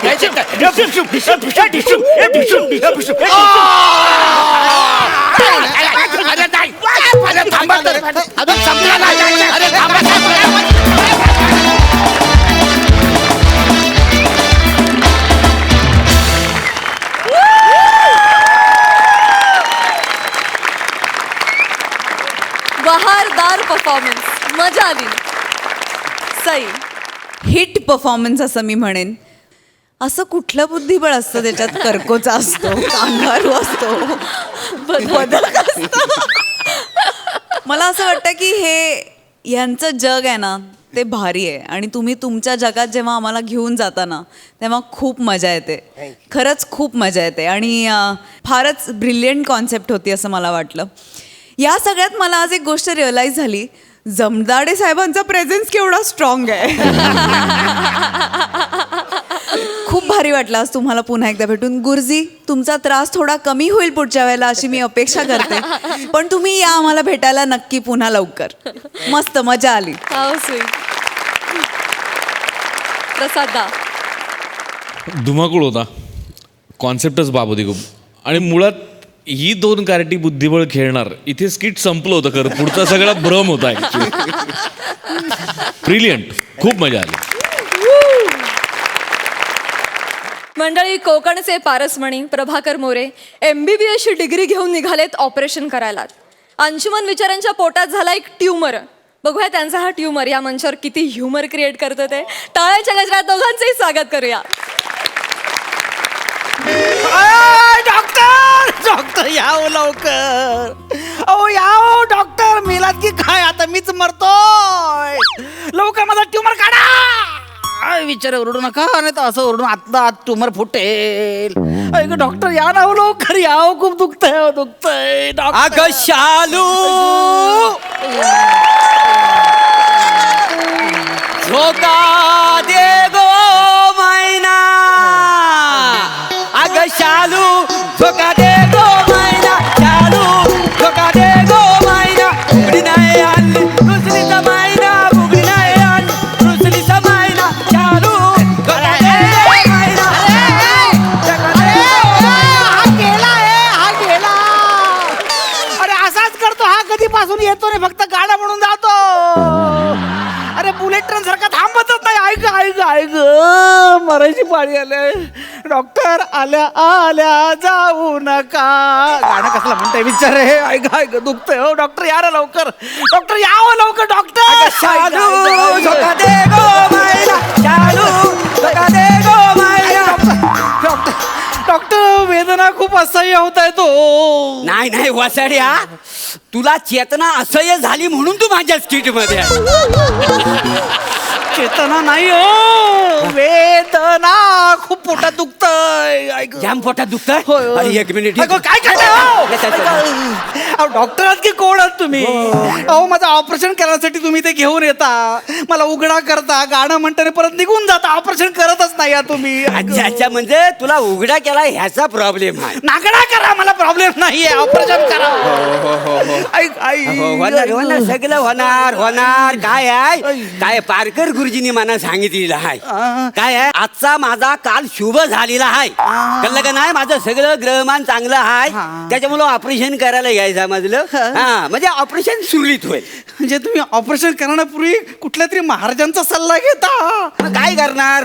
नाही. अरे थांबा तर. अजून संपला नाही. अरे थांबा, थांबा. बहारदार परफॉर्मन्स, मजा आली. सई. हिट परफॉर्मन्स असं मी म्हणेन. असं कुठलं बुद्धिबळ असतं त्याच्यात? कर्कोचा असतो, कांगारू असतो, बदक असतो. मला असं वाटतं की हे यांचं जग आहे ना ते भारी आहे आणि तुम्ही तुमच्या जगात जेव्हा आम्हाला घेऊन जाता ना तेव्हा खूप मजा येते. खरंच खूप मजा येते आणि फारच ब्रिलियंट कॉन्सेप्ट होती असं मला वाटलं. या सगळ्यात मला आज एक गोष्ट रिअलाईज झाली, जमदाडे साहेबांचा प्रेझेन्स केवढा स्ट्रॉंग आहे. खूप भारी वाटलं आज तुम्हाला पुन्हा एकदा भेटून. गुरुजी, तुमचा त्रास थोडा कमी होईल पुढच्या वेळेला अशी मी अपेक्षा करते, पण तुम्ही या आम्हाला भेटायला नक्की पुन्हा लवकर. मस्त मजा आली. How sweet. प्रसादा. धुमाकूळ होता, कॉन्सेप्टच बाब होती खूप. आणि मुळात ही 2 कार्टी बुद्धिबळ खेळणार इथे स्किट संपलं होतं. खरं पुढचा सगळा भ्रम होता. ब्रिलियंट, खूप मजा आली. मंडळी, कोकणचे पारसमणी प्रभाकर मोरे MBBS ची डिग्री घेऊन निघालेत ऑपरेशन करायला. अंशुमन विचारांच्या पोटात झाला एक ट्यूमर. बघूया त्यांचा हा ट्यूमर या मंचावर किती ह्युमर क्रिएट करतं ते. टाळ्यांच्या गजरात दोघांचंही स्वागत करूया. डॉक्टर डॉक्टर याव लवकर. अहो याव डॉक्टर. मेलात की काय? आता मीच मरतोय. लवकर माझा ट्यूमर काढा. विचार ओरडू नका, नाही तर असं ओरडून आत ट्यूमर फुटेल. ऐक डॉक्टर या ना लवकर. याव खूप दुखतंय, दुखतंय. अगं शालू, झोका दे गो मैना. अगं शालू, झोका दे गो मैना. शालू, झोका दे गो मैना. बुगडी नाही आणली रुसलीचा मैना. बुगडी नाही आणली रुसलीचा मैना. शालू, झोका दे गो मैना. हा गेला हा गेला. अरे असाच करतो हा. कधीपासून येतो रे, फक्त गाडा म्हणून जातो. अरे बुलेट ट्रेन सारखा थांबतच नाही. ऐक ऐक ऐक, मरायची पाळी आले. डॉक्टर आल्या आल्या जाऊ नका. गाणं कसलं म्हणतंय विचार रे. ऐक ऐक, दुखतंय हो. डॉक्टर या रे लवकर. डॉक्टर यावं लवकर. डॉक्टर शालू, झोका दे गो मैना. शालू, झोका दे गो मैना. डॉक्टर डॉक्टर वेदना खूप असह्य होत आहे तो. नाही नाही वसाड्या, तुला चेतना असह्य झाली म्हणून तू माझ्या स्किट मध्ये चेतना नाही हो, वेदना खूप पोटात दुखतंय ऐक. जाम पोटात दुखतंय होय, होय. अरे एक मिनिट अगं, काय करताय हो? डॉक्टर आहात की कोण आहात तुम्ही? अहो माझं ऑपरेशन करण्यासाठी तुम्ही ते घेऊन येता, मला उघडा करता, गाणं म्हणताना परत निघून जाता, ऑपरेशन करतच नाही या तुम्ही. अच्छा अच्छा, म्हणजे तुला उघडा केला ह्याचा प्रॉब्लेम आहे. नागडा करा, मला प्रॉब्लेम नाहीये, ऑपरेशन करा. ऐक, आई. होणार होणार सगळं होणार होणार. काय आहे काय पारकर गुरुजींनी मला सांगितलेलं आहे. काय आहे आजचा माझा काल शुभ झालेला आहे. कळलं का नाही? माझं सगळं ग्रहमान चांगलं आहे, त्याच्यामुळे ऑपरेशन करायला घ्यायचं समजलं. हा म्हणजे ऑपरेशन सुरळीत होईल. म्हणजे तुम्ही ऑपरेशन करण्यापूर्वी कुठल्या तरी महाराजांचा सल्ला घेता? मग काय करणार?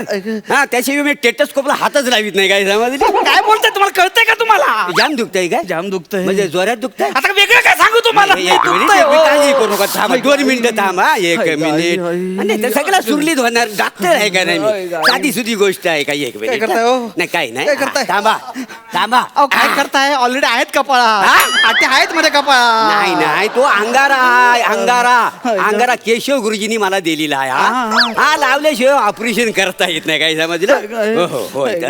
हा त्याशिवाय मी टेटस्कोपला हातच लावित नाही. काय समजलं? काय बोलताय, तुम्हाला कळतंय का तुम्हाला? जाम दुखतंय काय? जाम दुखतंय. म्हणजे जोरात दुखतंय. आता वेगळं काय सांगू तुम्हाला? एक मिनिट, दुखतंय, एक मिनिट, हो. काळजी करू नका. थांबा 2 मिनिटं थांबा. एक मिनिट. आणि ते सगळं सुरळीत होणार. डॉक्टर आहे का नाही मी? साधी सुधी गोष्ट आहे का? एक मिनिट. करताय हो? नाही काही नाही. काय करताय? थांबा थांबा. अहो, काय करताय? ऑलरेडी आहेत कपाळा, आटे आहेत माझ्या कपाळा. नाही नाही, तो अंगारा आहे. अंगारा केशव गुरुजींनी मला दिलेला आहे. हा लावल्याशिवाय ऑपरेशन करता येत नाही. काय समजलं? हो हो होय का?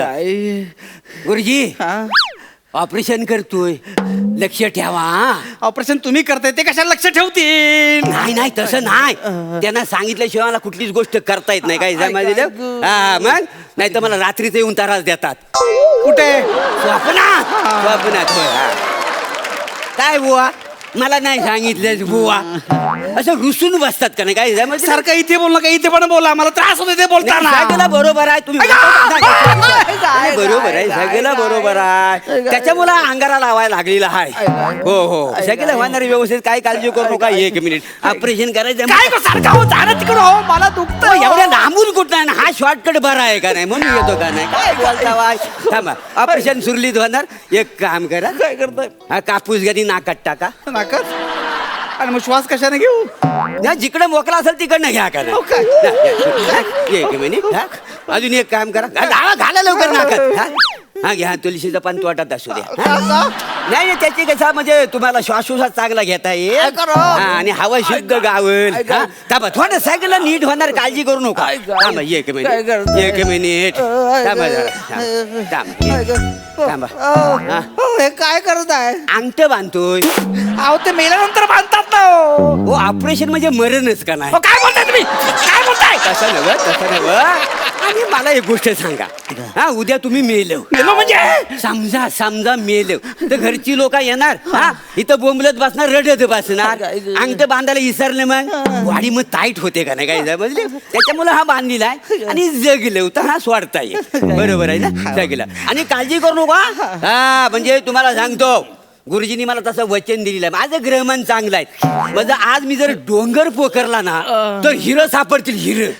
गुरुजी ऑपरेशन करतोय, लक्ष ठेवा. ऑपरेशन तुम्ही करताय, ते कशाला लक्ष ठेवतील? नाही नाही तसं नाही. त्यांना सांगितल्याशिवाय मला कुठलीच गोष्ट करता येत नाही. काय समजलं? हा मग नाही तर मला रात्रीच येऊन त्रास देतात. कुठे? स्वप्नात होय, हा. काय बुवा मला नाही सांगितलं बुवा, असं रुसून बसतात का नाही? काय समजलं? सारखं इथे बोल नका, इथे पण बोला, मला त्रास होतो ते बोलताना. सगळं बरोबर आहे तुम्ही बरोबर आहे, सगळं बरोबर आहे. त्याच्यामुळे अंगारा लावायला लागलेला आहे. हो हो सगळं होणार व्यवस्थित. काय काळजी करू नका. 1 मिनिट ऑपरेशन करायचं. काय गं, सारखं हो, जाणं तिकडं हो, मला दुखतं. एवढ्या लांबून कुठं आहे ना? हा शॉर्टकट बरा आहे का नाही म्हणून येतो का नाही? काय बोलता वाय? थांबा ऑपरेशन सुरळीत होणार. एक काम करा. काय करताय? हा कापूस गदी नाकात टाका. नाकात? आणि मग श्वास कशाने घेऊ? ना जिकडे मोकळा असेल तिकडनं घ्या का नाही? काय? 1 मिनिट. हा अजून एक काम करा. घाला लवकर नाकात. हा घ्या तुळशीचा पान तोटात असू द्या. नाही नाही त्याची कसा म्हणजे तुम्हाला श्वासोश्वास चांगला घेता येईल. आणि हवा शुद्ध गावल. थांबा थोडं सगळं नीट होणार. काळजी करू नका. थांबा 1 मिनिट. 1 मिनिट थांबा जरा. थांबा. हे काय करताय? अंगठ बांधतोय. अहो ते मेल्यानंतर बांधतात ना हो. हो ऑपरेशन म्हणजे मरणच का नाही? काय बोलताय तुम्ही? काय बोलताय? तसं नव्ह. आणि मला एक गोष्ट सांगा. हा उद्या तुम्ही मेलो म्हणजे समजा मेलो तर घरची लोक येणार. हा इथं बोंबलत बसणार, रडत बसणार. अंगठ बांधायला विसरले मग वाडी मग टाईट होते का नाही? काय समजले? त्याच्यामुळे हा बांधलेला आहे. आणि जगलो तर हा सोडता येईल. बरोबर आहे ना? जगला. आणि काळजी करू नका. हा म्हणजे तुम्हाला सांगतो गुरुजींनी मला तसं वचन दिलेलं आहे. माझं ग्रहमान चांगलं आहे. म्हणजे आज मी जर डोंगर पोखरला ना तर हिरं सापडतील. हिरं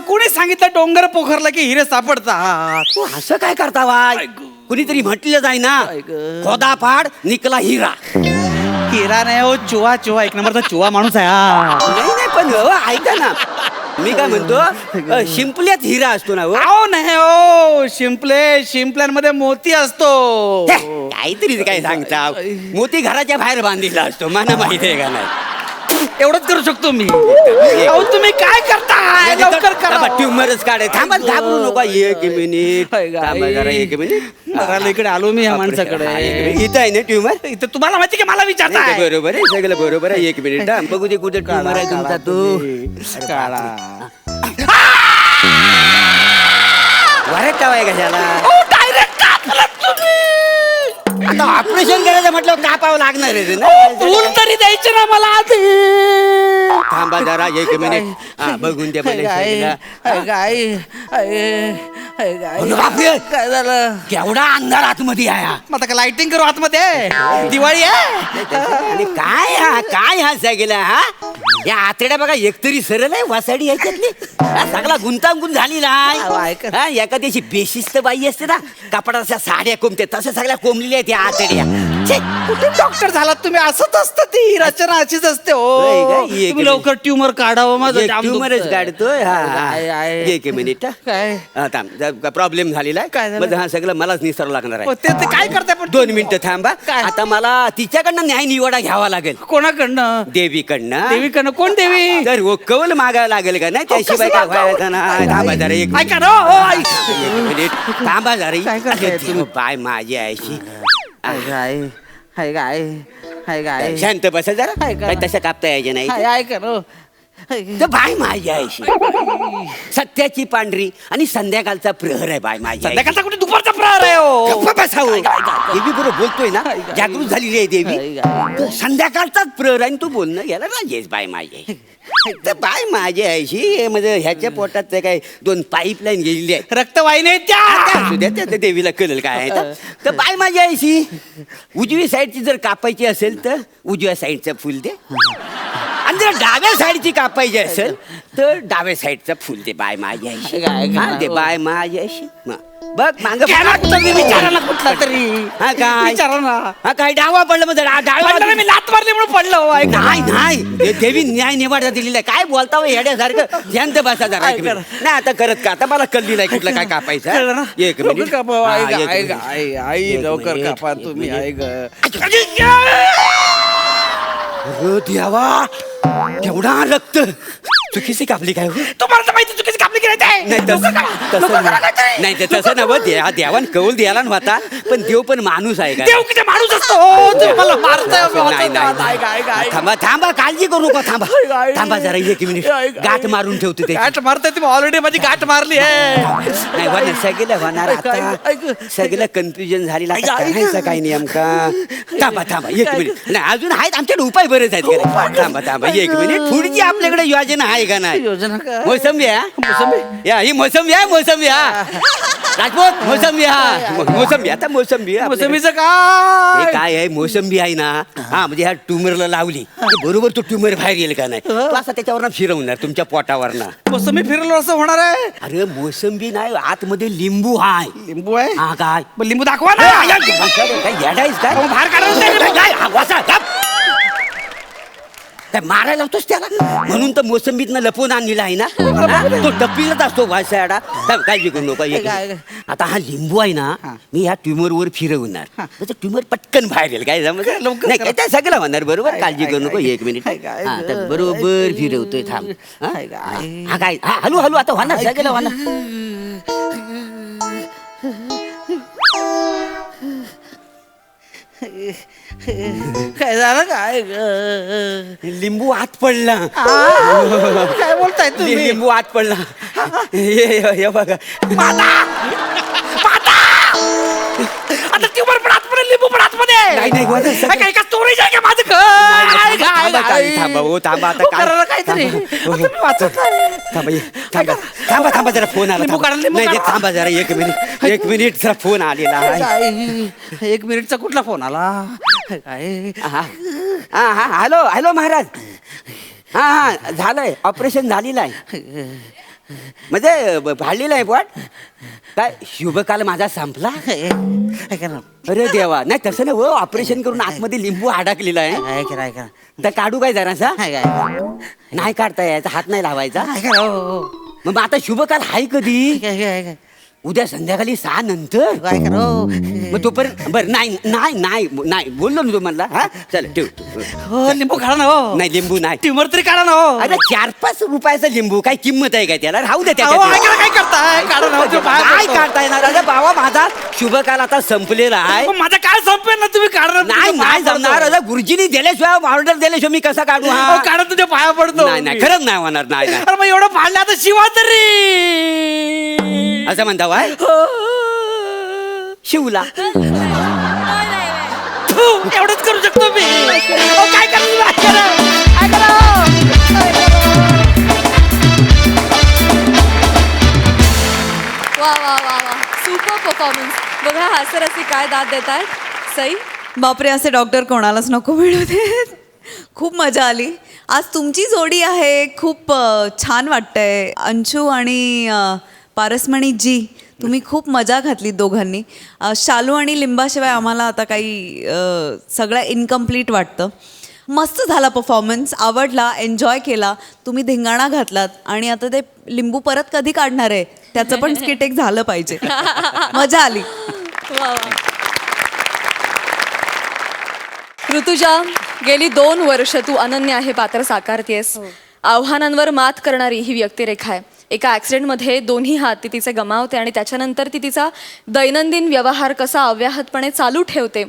कोणी सांगितलं डोंगर पोखरला की हिरे सापडतात? असं काय करता वाय? कुणीतरी म्हटलेलं आहे ना, खोदापाड निकला हिरा. हिरा नाही हो, चुवा. एक नंबरचा चुवा माणूस आहे हा. नाही पण ऐका ना, मी काय म्हणतो शिंपल्यात हिरा असतो ना हो? अहो नाही हो, शिंपल्यांमध्ये मोती असतो. काहीतरी काय सांगता. मोती घराच्या बाहेर बांधलेला असतो. मला माहिती आहे का नाही? एवढंच करू शकतो मी. अहो तुम्ही काय करताय? लवकर करा. ट्युमरच काढे. थांबा घाबरू नका. 1 मिनिट थांबा जरा. 1 मिनिट. बघायला इकडे आलो मी या माणसाकडे. इथं आहे ना ट्युमर? इथं तुम्हाला माहिती की मला विचारताय? बरोबर आहे सगळं बरोबर आहे. 1 मिनिट बघू दे कुठे ट्युमर आहे तुमचा. तो काळा वरट टावाय कशाला? डायरेक्ट कापलं तुम्ही. आता ऑपरेशन करायचं म्हटलं कापावं लागणार आहे ना. दूर तरी द्यायचे ना मला आधी. थांबा जरा 1 मिनिट. हा बघून ते काय झालं? केवढा अंधार आतमध्ये आहे हा. आता का लाइटिंग करू आतमध्ये? दिवाळी आहे. आणि काय हा सगळा हा या आतड्या बघा एकतरी सरळ आहे वासाडी ह्याच्यातली. हा, सगळा गुंतागुंत झालेला आहे. हा एखाद्याची बेशिस्त बाई असते ना, कपडाच्या साड्या कोंबते तसं सगळ्या कोंबलेल्या आहेत या आतड्या. कुठे डॉक्टर झालात तुम्ही? असंच असतं, ती रचना अशीच असते होय हो. का? एक तुम्ही लवकर ट्युमर काढावं, माझं जाम ट्युमरच दुखतंय. काढतोय हा आहे, आहे. एक मिनिट काय? प्रॉब्लेम झालेला काय आहे झालं? मग हा सगळं मलाच निसरावं लागणार हो, आहे ते काय करताय पण? 2 मिनिटं थांबा काय? आता मला तिच्याकडनं न्याय निवाडा घ्यावा लागेल कोणाकडनं? देवीकडनं देवीकडनं? कोण देवी? तर वो कौल मागायला लागेल का नाही त्याशिवाय काय व्हायचं ना थांबा जरा एक ऐका ना हो, आई. मिनिट थांबा जरा काय करताय तुम्ही? बाय माझी आयशी काय शांत बसा जरा काय करा? काय तसं कापता यायचे नाही ऐका ना. तर बाय माझी आयशी सत्याची पांढरी आणि संध्याकाळचा प्रहर आहे बाय माझी आयशी. संध्याकाळचा कुठे दुपारचा प्रहार आहे हो. गप्प बसावं. देवी बरोबर बोलतोय ना जागृत झालेली आहे देवी तर संध्याकाळचाच प्रहर आहे आणि तू बोलणं याला राजेश बाय माझी तर बाय माझी आयशी म्हणजे ह्याच्या पोटात ते काय 2 पाईपलाईन गेलेली आहे रक्तवाहिनी त्या. असू द्या त्या देवीला कळेल काय आहे तर बाय माझी आयशी उजवी साईडची जर कापायची असेल तर उजव्या साईडचं फुल दे आणि जर डाव्या साईडची कापायची असेल तर डाव्या साईडचं फुल दे बाय माझी आयशी हा, दे बाय माझी आयशी बघ मांग विचारा ना कुठला तरी. हा काय विचारा ना. हा काय डावा पडलं मग डावा पडलं ना, मी लात मारली म्हणून पडलं हो, ऐका. नाही नाही देवी न्याय निवाडा दिलेला आहे काय बोलता हो येड्यासारखं शांत बसा जरा एक मिनिट. नाही आता करत का आता मला कल्ली नाही कुठलं काय कापायचं कळलं ना? आहे? एक मिनिट लवकर कापा, हा, ऐका, एक ऐका, मिनिट. आई एक लवकर मिनिट, कापा एक तुम्ही, मिनिट. ऐका. अरे देवा केवढा रक्त चुकीची कापली काय हो? तुम्हाला तर माहिती चुकीची कापली की नाही ते? नाही नाही ते तसं नव्हं देवान कौल द्यायला नव्हता पण देव पण माणूस आहे का देव किती माणूस असतो हो, तुम्ही मला मारताय, मी नाही, वाचवतो. नाही, ऐका, ऐका, नाही. ऐका. थांबा थांबा काळजी करू नका थांबा थांबा जरा एक मिनिट गाठ मारून ठेवतो ते गाठ मारताय तुम्ही, ऑलरेडी माझी गाठ मारली आहे. नाही होणार सगळं होणार आता सगळं कन्फ्युजन झालेलं आता करायचं काय नेमका थांबा थांबा एक मिनिट नाही अजून आहेत आमच्याकडे उपाय बरेच आहेत का नाही? थांबा थांबा एक मिनिट पुढची आपल्याकडे योजना आहे का नाही योजना काय? मोसंबी हा? मोसंबी? या ही मोसंबी आहे मोसंबी हा राजपूत मोसंबी हा मोसंबी आता मोसंबी आहे आपल्याकडे. मोसंबीचं हे काय? काय आहे मोसंबी आहे ना हा म्हणजे ह्या ट्युमरला लावली की बरोबर तो ट्युमर बाहेर येईल का नाही तो असा त्याच्यावर फिरवणार तुमच्या पोटावरना मोसंबी फिरलो असं होणार आहे. अरे मोसंबी नाही आतमध्ये लिंबू हाय लिंबू आहे? हा काय मग लिंबू दाखवा ना. काय येडायस काय मग बाहेर काढा ना ते. काय हा, वासा, गप. काय मारायला लावतोस त्याला म्हणून तर मोसंबीतनं लपवून आणलेला आहे ना हा? तो टप्पीलाच असतो वासाडा काळजी करू नका एक मिनिट. आता हा लिंबू आहे ना मी ह्या ट्युमर वर फिरवणार त्याचं ट्युमर पटकन बाहेर येईल काय समज नाही काय त्या सगळं होणार बरोबर काळजी करू नको एक मिनिट हा, तर बरोबर फिरवतोय थांब हा? हा काय हा, हलू हलू आता होणार सगळं होणार काय झालं काय लिंबू आत पडला काय बोलताय तुम्ही? लिंबू आत पडला हे बघा आता ट्युमर पण आतमध्ये, लिंबू पण आतमध्ये. नाही, नाही, गोदा, सगळं- काय का स्टोरेज आहे का माझं थांबा, थांबा, हो, थांबा, आता काय- करा काहीतरी. थांबा. आता मी वाचवताय. थांबा जरा फोन आला लिंबू काढा, लिंबू नाही नाही, काढा. थांबा जरा एक मिनिट जरा फोन आलेला आहे काय? 1 मिनिटचा कुठला फोन आला? काय? हा हा हॅलो हॅलो महाराज हा हा झालंय ऑपरेशन झालेलं आहे म्हणजे भाडलेलं आहे पण काय शुभकाल माझा संपला ऐका ना. अरे देवा नाही तसं नाही ऑपरेशन करून आतमध्ये लिंबू अडकलेला आहे ऐका. तर काढू काय जरासा ऐका. नाही काढता यायचा हात नाही लावायचा ऐका ना, हो. मग आता शुभकाल आहे कधी ऐका. उद्या संध्याकाळी 6 नंतर ऐका ना, हो. मग तोपर्यंत बरं नाही नाही नाही नाही बोललो ना तुम्हाला हा चल ठेव हो, लिंबू काढा ना हो. नाही लिंबू नाही ट्युमर तरी काढा ना हो. अरे 4-5 रुपयाचा लिंबू काय किंमत आहे का त्याला राहू दे अहो, ऐका ना, काय करताय? काढा ना हो, तो बाहेर काय पडतो. काढता येणार अरे बाबा माझा शुभकाल आता संपलेला आहे मग माझं काय संपेल ना, तुम्ही काढा ना. नाही तुमच्या नाही पाया जमणार पडतो. अरे गुरुजीनी दिल्याशिवाय ऑर्डर दिल्याशिवाय मी कसा काढू हा अहो, काढा तुझ्या पाया पडतो. नाही नाही खरंच नाही होणार नाही नाही. अरे मग एवढं फाडलं आता शिवा तरी. असं म्हणता वाय शिवला थू, एवढंच करू शकतो मी. अहो, काय करायचं? ऐका ना. ऐका ना. वा वा वा वा सुपर परफॉर्मन्स. बघा हास्यरसी काय दाद देत आहेत सई. बापरे, असे डॉक्टर कोणालाच नको मिळू देत. खूप मजा आली. आज तुमची जोडी आहे, खूप छान वाटतंय. अंशू आणि पारसमणी जी, तुम्ही खूप मजा घातली दोघांनी. शालू आणि लिंबाशिवाय आम्हाला आता काही सगळं इनकम्प्लीट वाटतं. मस्त झाला परफॉर्मन्स, आवडला, एन्जॉय केला, तुम्ही धिंगाणा घातलात. आणि आता ते लिंबू परत कधी काढणार आहे त्याचं पण स्किट एक झालं पाहिजे. मजा आली. ऋतुजा, गेली 2 वर्ष तू अनन्या हे पात्र साकारतेस. आव्हानांवर मात करणारी ही व्यक्तिरेखा आहे. एका ॲक्सिडेंटमध्ये दोन्ही हात ती तिचे गमावते आणि त्याच्यानंतर ती तिचा दैनंदिन व्यवहार कसा अव्याहतपणे चालू ठेवते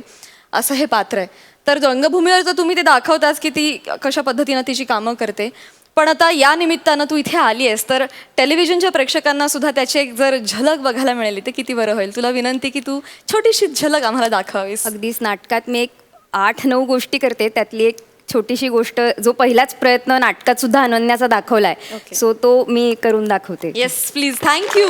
असं हे पात्र आहे. तर रंगभूमीवर तर तुम्ही ते दाखवताच की ती कशा पद्धतीनं तिची कामं करते. पण आता या निमित्तानं तू इथे आली आहेस तर टेलिव्हिजनच्या प्रेक्षकांना सुद्धा त्याची एक जर झलक बघायला मिळाली तर किती बरं होईल. तुला विनंती की तू छोटीशी झलक आम्हाला दाखवावीस. अगदीच नाटकात मी एक 8-9 गोष्टी करते, त्यातली एक छोटीशी गोष्ट, जो पहिलाच प्रयत्न नाटकात सुद्धा अनन्याचा दाखवलाय, सो तो मी करून दाखवते. Yes please. थँक्यू.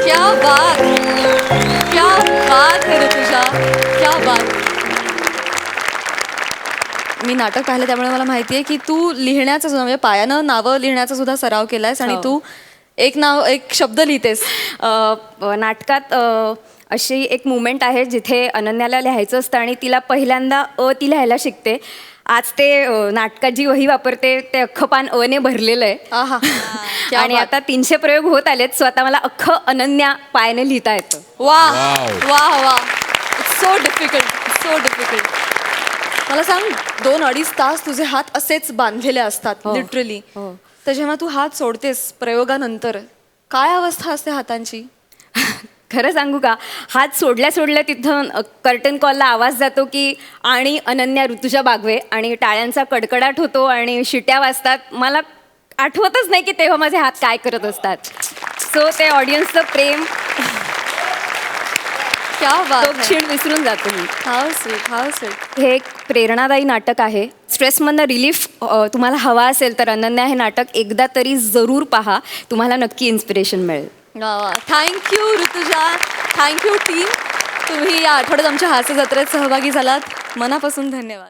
क्या बात, क्या बात है ऋतुजा, क्या बात. मी नाटक पाहिलं त्यामुळे मला माहिती आहे की तू लिहिण्याचा सुद्धा म्हणजे पायानं नावं लिहिण्याचा सुद्धा सराव केलायस आणि तू एक शब्द लिहितेस. नाटकात अशी एक मुमेंट आहे जिथे अनन्याला लिहायचं असतं आणि तिला पहिल्यांदा ती लिहायला शिकते. आज ते नाटकात जी वही वापरते ते अख्खं पान ने भरलेलं आहे. आहा. क्या आणि बात. आता 300 प्रयोग होत आलेत, सो आता मला अख्खं अनन्या पायाने लिहिता येतं. वा वा वा. It's so difficult, so difficult. मला सांग, 2-2.5 तास तुझे हात असेच बांधलेले असतात लिटरली. तर जेव्हा तू हात सोडतेस प्रयोगानंतर काय अवस्था असते हातांची? खरं सांगू का, हात सोडल्या सोडल्या तिथं कर्टन कॉलला आवाज जातो की आणि अनन्या ऋतुजा बागवे, आणि टाळ्यांचा कडकडाट होतो आणि शिट्या वाजतात. मला आठवतच नाही की तेव्हा माझे हात काय करत असतात. सो ते ऑडियन्सचं प्रेम, क्या बात तो है. क्षीण विसरून जातो मी. How sweet, how sweet. हे एक प्रेरणादायी नाटक आहे. स्ट्रेसमधनं रिलीफ तुम्हाला हवा असेल तर अनन्या हे नाटक एकदा तरी जरूर पहा, तुम्हाला नक्की इन्स्पिरेशन मिळेल. वा वा. Thank you Rutuja, thank you team. तुम्ही या आठवड्यात आमच्या हास्य जत्रेत सहभागी झालात. मनापासून धन्यवाद.